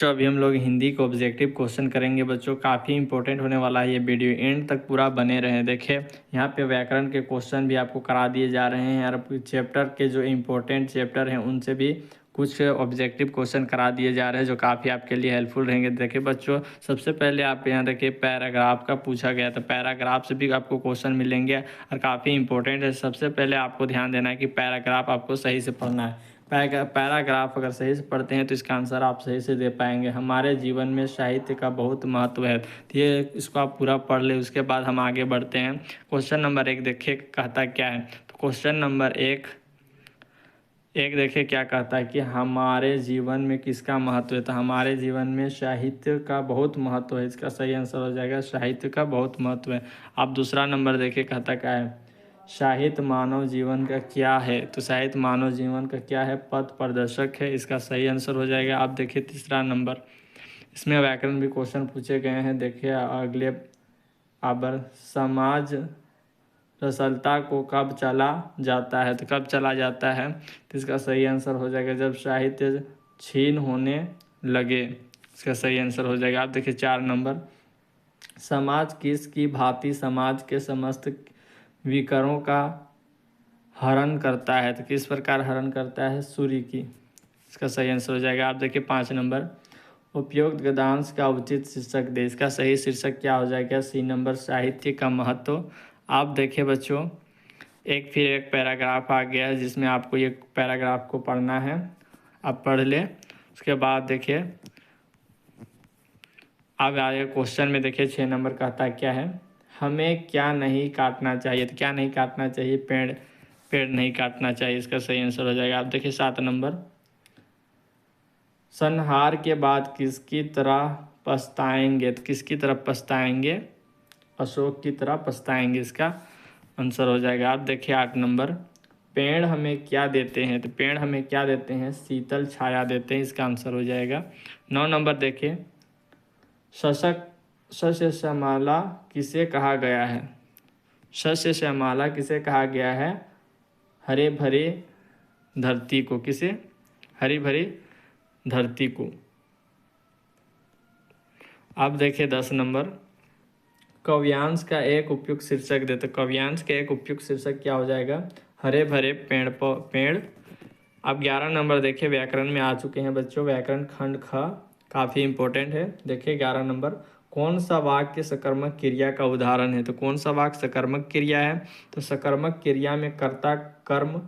तो अभी हम लोग हिंदी को ऑब्जेक्टिव क्वेश्चन करेंगे बच्चों। काफ़ी इंपॉर्टेंट होने वाला है ये वीडियो, एंड तक पूरा बने रहें। देखिए यहाँ पे व्याकरण के क्वेश्चन भी आपको करा दिए जा रहे हैं और चैप्टर के जो इम्पोर्टेंट चैप्टर हैं उनसे भी कुछ ऑब्जेक्टिव क्वेश्चन करा दिए जा रहे हैं जो काफ़ी आपके लिए हेल्पफुल रहेंगे। देखिए बच्चों, सबसे पहले आप यहाँ देखिए पैराग्राफ का पूछा गया, तो पैराग्राफ से भी आपको क्वेश्चन मिलेंगे और काफ़ी इंपॉर्टेंट है। सबसे पहले आपको ध्यान देना है कि पैराग्राफ आपको सही से पढ़ना है। पैराग्राफ अगर सही से पढ़ते हैं तो इसका आंसर आप सही से दे पाएंगे। हमारे जीवन में साहित्य का बहुत महत्व है, तो ये इसको आप पूरा पढ़ ले, उसके बाद हम आगे बढ़ते हैं। क्वेश्चन नंबर 1 देखिए कहता क्या है। तो क्वेश्चन नंबर एक देखिए क्या कहता है कि हमारे जीवन में किसका महत्व है। तो हमारे जीवन में साहित्य का बहुत महत्व है, इसका सही आंसर हो जाएगा साहित्य का बहुत महत्व है। आप दूसरा नंबर देखिए कहता क्या है, साहित्य मानव जीवन का क्या है। तो साहित्य मानव जीवन का क्या है, पथ प्रदर्शक है, इसका सही आंसर हो जाएगा। आप देखिए तीसरा नंबर, इसमें व्याकरण भी क्वेश्चन पूछे गए हैं। देखिए अगले आबर, समाज रसलता को कब चला जाता है। तो कब चला जाता है, तो इसका सही आंसर हो जाएगा जब साहित्य छीन होने लगे, इसका सही आंसर हो जाएगा। आप देखिए 4 नंबर, समाज किसकी भांति समाज के समस्त विकारों का हरण करता है। तो किस प्रकार हरण करता है, सूर्य की, इसका सही आंसर हो जाएगा। आप देखिए 5 नंबर, उपयुक्त गद्यांश का उचित शीर्षक दे, इसका सही शीर्षक क्या हो जाएगा, सी नंबर, साहित्य का महत्व। आप देखिए बच्चों, एक फिर एक पैराग्राफ आ गया है जिसमें आपको ये पैराग्राफ को पढ़ना है, आप पढ़ लें। उसके बाद देखिए अब आगे क्वेश्चन में देखिए 6 नंबर कहता है क्या है, हमें क्या नहीं काटना चाहिए। तो क्या नहीं काटना चाहिए, पेड़ नहीं काटना चाहिए, इसका सही आंसर हो जाएगा। आप देखिए 7 नंबर, संहार के बाद किसकी तरह पछताएंगे। तो किसकी तरफ पछताएंगे, अशोक की तरह पछताएंगे, इसका आंसर हो जाएगा। आप देखिए 8 नंबर, पेड़ हमें क्या देते हैं। तो पेड़ हमें क्या देते हैं, शीतल छाया देते हैं, इसका आंसर हो जाएगा। 9 नंबर देखिए, शशक सस्य श्यामला किसे कहा गया है। सस्य श्यामला किसे कहा गया है, हरे भरे धरती को, किसे, हरी भरी धरती को। अब देखिए 10 नंबर, काव्यांश का एक उपयुक्त शीर्षक दे। तो काव्यांश का एक उपयुक्त शीर्षक क्या हो जाएगा, हरे भरे पेड़। अब 11 नंबर देखिए व्याकरण में आ चुके हैं बच्चों, व्याकरण खंड ख काफ़ी इंपॉर्टेंट है। देखिए 11 नंबर, कौन सा वाक्य सकर्मक क्रिया का उदाहरण है। तो कौन सा वाक्य सकर्मक क्रिया है, तो सकर्मक क्रिया में कर्ता कर्म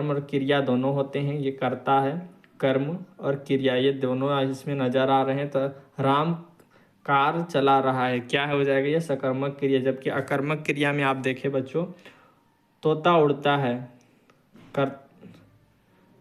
और क्रिया दोनों होते हैं। ये कर्ता है, कर्म और क्रिया ये दोनों इसमें नजर आ रहे हैं। तो राम कार चला रहा है, क्या हो जाएगा, ये सकर्मक क्रिया। जबकि अकर्मक क्रिया में आप देखें बच्चों, तोता उड़ता है,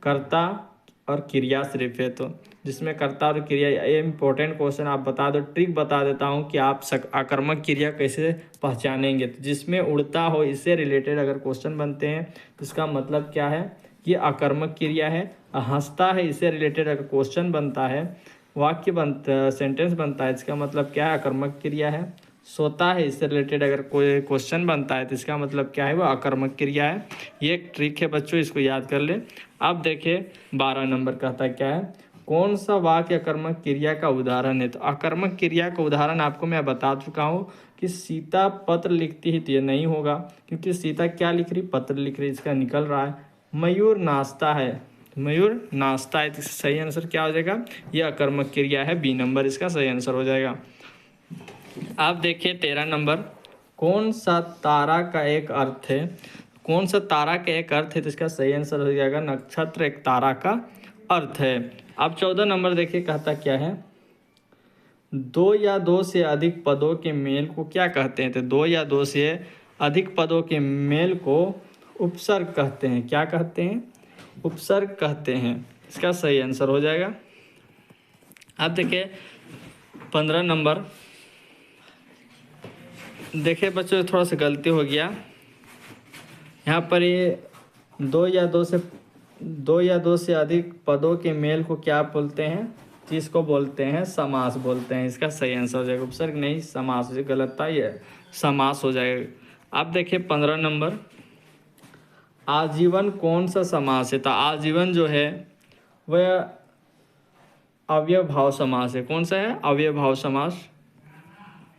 कर्ता और क्रिया सिर्फ है। तो जिसमें कर्ता और क्रिया, ये इंपॉर्टेंट क्वेश्चन आप बता दो, ट्रिक बता देता हूँ कि आप आकर्मक क्रिया कैसे पहचानेंगे। तो जिसमें उड़ता हो इससे रिलेटेड अगर क्वेश्चन बनते हैं तो इसका मतलब क्या है कि आकर्मक क्रिया है। हंसता है इससे रिलेटेड अगर क्वेश्चन बनता है, वाक्य बनता, सेंटेंस बनता है, इसका मतलब क्या है, आकर्मक क्रिया है। सोता है इससे रिलेटेड अगर कोई क्वेश्चन बनता है तो इसका मतलब क्या है, वो आकर्मक क्रिया है। ये एक ट्रिक है बच्चों, इसको याद कर ले। अब देखिए 12 नंबर कहता है क्या है, कौन सा वाक्य आकर्मक क्रिया का उदाहरण है। तो आकर्मक क्रिया का उदाहरण आपको मैं बता चुका हूँ कि सीता पत्र लिखती है, तो ये नहीं होगा क्योंकि सीता क्या लिख रही, पत्र लिख रही, इसका निकल रहा है। मयूर नाचता है, मयूर नाचता है, तो सही आंसर क्या हो जाएगा, ये आकर्मक क्रिया है, बी नंबर इसका सही आंसर हो जाएगा। आप देखिए 13 नंबर, कौन सा तारा का एक अर्थ है। कौन सा तारा का एक अर्थ है, तो इसका सही आंसर हो जाएगा नक्षत्र एक तारा का अर्थ है। अब 14 नंबर देखिए कहता क्या है, दो या दो से अधिक पदों के मेल को क्या कहते हैं। तो दो या दो से अधिक पदों के मेल को उपसर्ग कहते हैं, क्या कहते हैं, उपसर्ग कहते हैं, इसका सही आंसर हो जाएगा। अब देखिए 15 नंबर, देखिए बच्चों थोड़ा सा गलती हो गया यहाँ पर, ये दो या दो से अधिक पदों के मेल को क्या बोलते हैं, जिसको बोलते हैं समास बोलते हैं, इसका सही आंसर हो जाएगा, उपसर्ग नहीं समास, ये गलत था, ये समास हो जाएगा। अब देखिए 15 नंबर, आजीवन कौन सा समास है। तो आजीवन जो है वह अव्ययभाव समास है। कौन सा है? अव्ययभाव समास।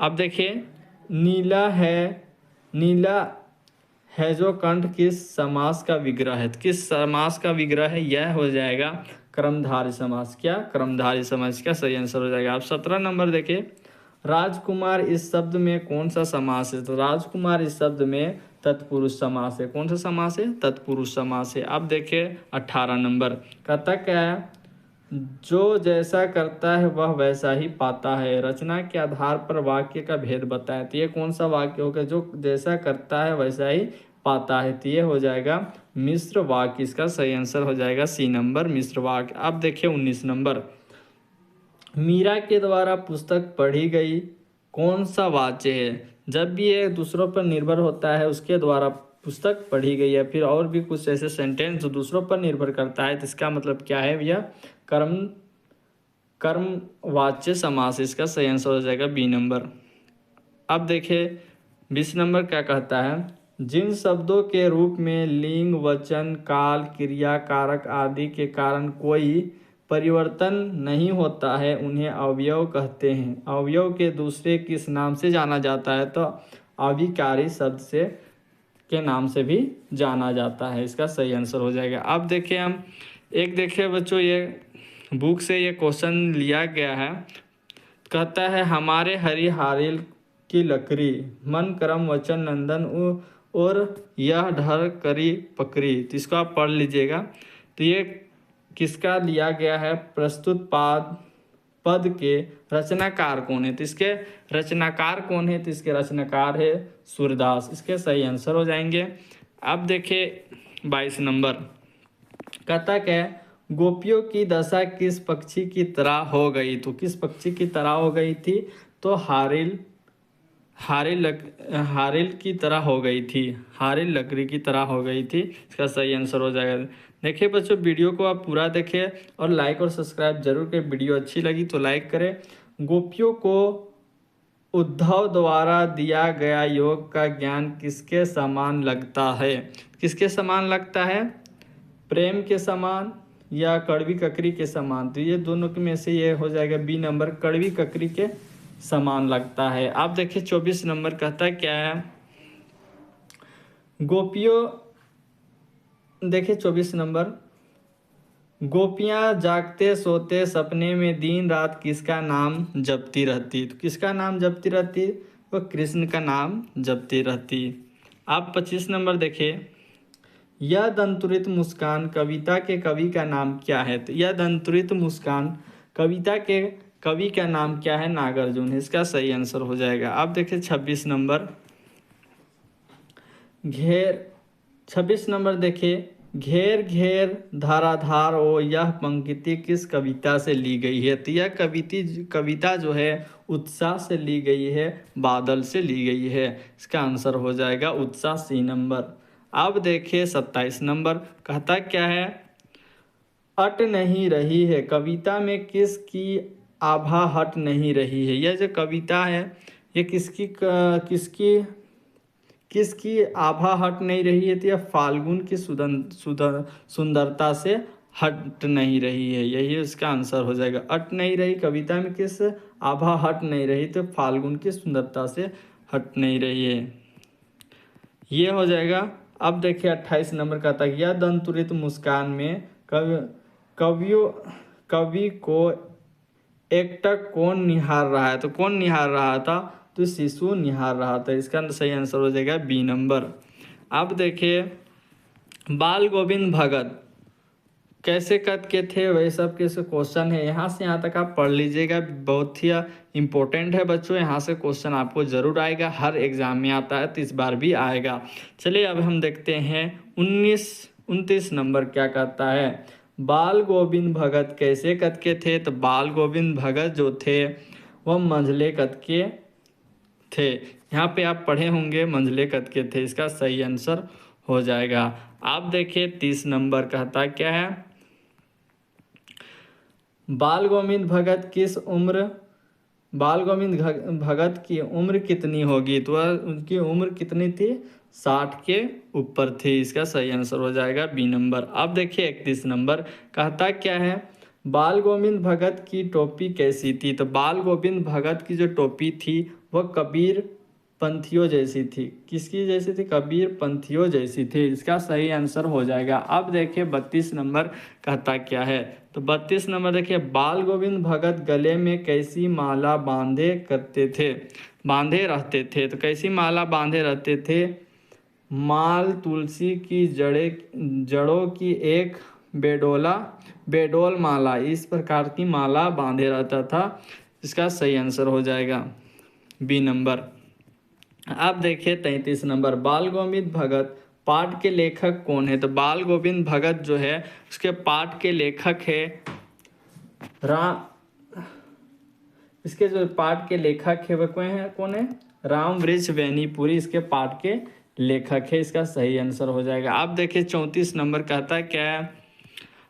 अब देखिए नीला है जो कंठ किस समास का विग्रह है? किस समास का विग्रह है? यह हो जाएगा कर्मधारय समास। क्या? कर्मधारय समास का सही आंसर हो जाएगा। अब 17 नंबर देखिए, राजकुमार इस शब्द में कौन सा समास है? तो राजकुमार इस शब्द में तत्पुरुष समास है। कौन सा समास है? तत्पुरुष समास है। अब देखिए 18 नंबर, कहता क्या है? जो जैसा करता है वह वैसा ही पाता है, रचना के आधार पर वाक्य का भेद बताएं। तो ये कौन सा वाक्य होगा? जो जैसा करता है वैसा ही पाता है, तो ये हो जाएगा मिश्र वाक्य। इसका सही आंसर हो जाएगा सी नंबर, मिश्र वाक्य। अब देखिए 19 नंबर, मीरा के द्वारा पुस्तक पढ़ी गई कौन सा वाच्य है? जब भी ये दूसरों पर निर्भर होता है, उसके द्वारा पुस्तक पढ़ी गई है, फिर और भी कुछ ऐसे सेंटेंस जो दूसरों पर निर्भर करता है, तो इसका मतलब क्या है भैया? कर्मवाच्य समास। इसका सही आंसर हो जाएगा बी नंबर। अब देखिए 20 नंबर क्या कहता है? जिन शब्दों के रूप में लिंग, वचन, काल, क्रिया, कारक आदि के कारण कोई परिवर्तन नहीं होता है उन्हें अवयव कहते हैं। अवयव के दूसरे किस नाम से जाना जाता है? तो अभिकारी शब्द से के नाम से भी जाना जाता है। इसका सही आंसर हो जाएगा। अब देखिए हम देखिए बच्चों, ये बुक से ये क्वेश्चन लिया गया है। कहता है हमारे हरिहारिल की लकड़ी, मन करम वचन नंदन और यह ढर करी पकड़ी। तो इसको आप पढ़ लीजिएगा। तो ये किसका लिया गया है? प्रस्तुत पद के रचनाकार कौन है? तो इसके रचनाकार कौन है? तो इसके रचनाकार है सूरदास। इसके सही आंसर हो जाएंगे। अब देखिए 22 नंबर, कहता क्या है? गोपियों की दशा किस पक्षी की तरह हो गई? तो किस पक्षी की तरह हो गई थी? तो हारिल की तरह हो गई थी, हारिल लकड़ी की तरह हो गई थी। इसका सही आंसर हो जाएगा। देखिए बच्चों, वीडियो को आप पूरा देखिए और लाइक और सब्सक्राइब जरूर करें। वीडियो अच्छी लगी तो लाइक करें। गोपियों को उद्धव द्वारा दिया गया योग का ज्ञान किसके समान लगता है? किसके समान लगता है? प्रेम के समान या कड़वी ककरी के समान? तो ये दोनों में से ये हो जाएगा बी नंबर, कड़वी ककरी के समान लगता है। आप देखिए 24 नंबर कहता क्या है? गोपियों, देखिए 24 नंबर, गोपियां जागते सोते सपने में दिन रात किसका नाम जपती रहती? तो किसका नाम जपती रहती? वो कृष्ण का नाम जपती रहती। आप 25 नंबर देखिए, यह दंतुरित मुस्कान कविता के कवि का नाम क्या है? तो यह दंतुरित मुस्कान कविता के कवि का नाम क्या है? नागार्जुन। इसका सही आंसर हो जाएगा। अब देखिए 26 नंबर, 26 नंबर देखिए, घेर घेर धाराधार ओ, यह पंक्ति किस कविता से ली गई है? तो यह कविता जो है उत्साह से ली गई है, बादल से ली गई है। इसका आंसर हो जाएगा उत्साह, सी नंबर। अब देखिए 27 नंबर, कहता क्या है? अट नहीं रही है कविता में किसकी आभा हट नहीं रही है? यह जो कविता है ये किसकी आभा हट नहीं रही है? तो यह फाल्गुन की सुंदरता से हट नहीं रही है। यही इसका आंसर हो जाएगा। अट नहीं रही कविता में किस आभा हट नहीं रही? तो फाल्गुन की सुंदरता से हट नहीं रही है, ये हो जाएगा। अब देखिए 28 नंबर का था, यह दंतुरित मुस्कान में कवि को एकटक कौन निहार रहा है? तो कौन निहार रहा था? तो शिशु निहार रहा था। इसका सही आंसर हो जाएगा बी नंबर। अब देखिए बाल गोविंद भगत कैसे कद के थे? वही सब के क्वेश्चन है, यहाँ से यहाँ तक आप पढ़ लीजिएगा। बहुत ही इम्पोर्टेंट है बच्चों, यहाँ से क्वेश्चन आपको जरूर आएगा, हर एग्जाम में आता है, तो इस बार भी आएगा। चलिए अब हम देखते हैं 29 नंबर क्या कहता है? बाल गोविंद भगत कैसे कद के थे? तो बाल गोविंद भगत जो थे वह मंझले कद के थे। यहाँ पे आप पढ़े होंगे मंझले कद के थे। इसका सही आंसर हो जाएगा। आप देखिए 30 नंबर कहता क्या है? बाल गोविंद भगत भगत की उम्र कितनी होगी? तो उनकी उम्र कितनी थी? 60 के ऊपर थी। इसका सही आंसर हो जाएगा बी नंबर। अब देखिए 31 नंबर कहता क्या है? बाल गोविंद भगत की टोपी कैसी थी? तो बाल गोविंद भगत की जो टोपी थी वह कबीर पंथियों जैसी थी। किसकी जैसी थी? कबीर पंथियों जैसी थी। इसका सही आंसर हो जाएगा। अब देखिए 32 नंबर कहता क्या है। तो 32 नंबर देखिए, बाल गोविंद भगत गले में कैसी माला बांधे करते थे, बांधे रहते थे? तो कैसी माला बांधे रहते थे? माल तुलसी की जड़ों की एक बेडोल माला, इस प्रकार की माला बांधे रहता था। इसका सही आंसर हो जाएगा बी नंबर। अब देखिए 33 नंबर, बाल गोविंद भगत पाठ के लेखक कौन है? तो बाल गोविंद भगत जो है उसके पाठ के लेखक है इसके जो पाठ के लेखक है वह कौन है? राम वृक्ष वैनीपुरी इसके पाठ के लेखक है। इसका सही आंसर हो जाएगा। अब देखिए 34 नंबर कहता है क्या है?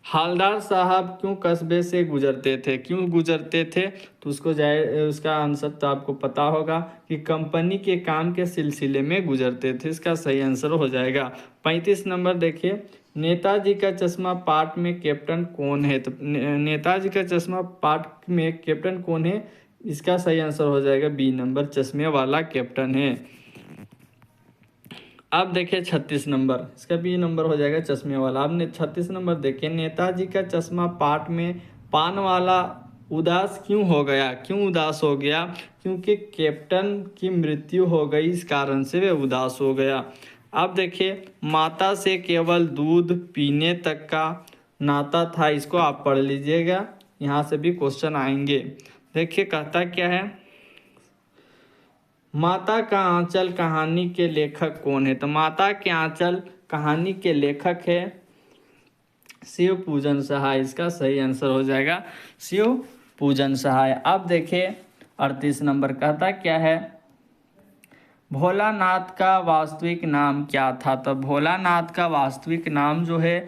हालदार साहब क्यों कस्बे से गुजरते थे? क्यों गुजरते थे? तो उसका आंसर तो आपको पता होगा कि कंपनी के काम के सिलसिले में गुजरते थे। इसका सही आंसर हो जाएगा। 35 नंबर देखिए, नेताजी का चश्मा पाठ में कैप्टन कौन है? तो नेताजी का चश्मा पाठ में कैप्टन कौन है? इसका सही आंसर हो जाएगा बी नंबर, चश्मे वाला कैप्टन है। अब देखिए 36 नंबर, इसका बी नंबर हो जाएगा, चश्मे वाला। अब 36 नंबर देखिए, नेताजी का चश्मा पाठ में पान वाला उदास क्यों हो गया? क्यों उदास हो गया? क्योंकि कैप्टन की मृत्यु हो गई, इस कारण से वह उदास हो गया। अब देखिए, माता से केवल दूध पीने तक का नाता था, इसको आप पढ़ लीजिएगा, यहाँ से भी क्वेश्चन आएंगे। देखिए कहता क्या है, माता का आंचल कहानी के लेखक कौन है? तो माता के आंचल कहानी के लेखक है शिव पूजन सहाय। इसका सही आंसर हो जाएगा शिव पूजन सहाय। अब देखिए 38 नंबर कहता क्या है, भोलानाथ का वास्तविक नाम क्या था? तो भोलानाथ का वास्तविक नाम जो है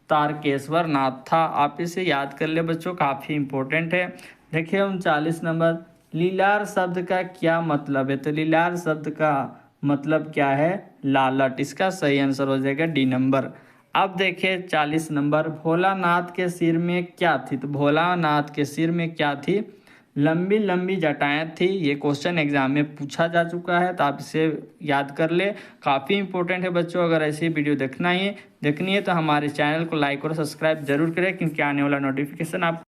तारकेश्वर नाथ था। आप इसे याद कर ले बच्चों, काफ़ी इंपॉर्टेंट है। देखिए 39 नंबर, लीलार शब्द का क्या मतलब है? तो लीलार शब्द का मतलब क्या है? लालट। इसका सही आंसर हो जाएगा डी नंबर। अब देखिए 40 नंबर, भोलानाथ के सिर में क्या थी? तो भोलानाथ के सिर में क्या थी? लंबी लंबी जटाएं थी। ये क्वेश्चन एग्जाम में पूछा जा चुका है, तो आप इसे याद कर ले, काफ़ी इंपॉर्टेंट है बच्चों। अगर ऐसी वीडियो देखनी है तो हमारे चैनल को लाइक और सब्सक्राइब जरूर करें, क्योंकि आने वाला नोटिफिकेशन आप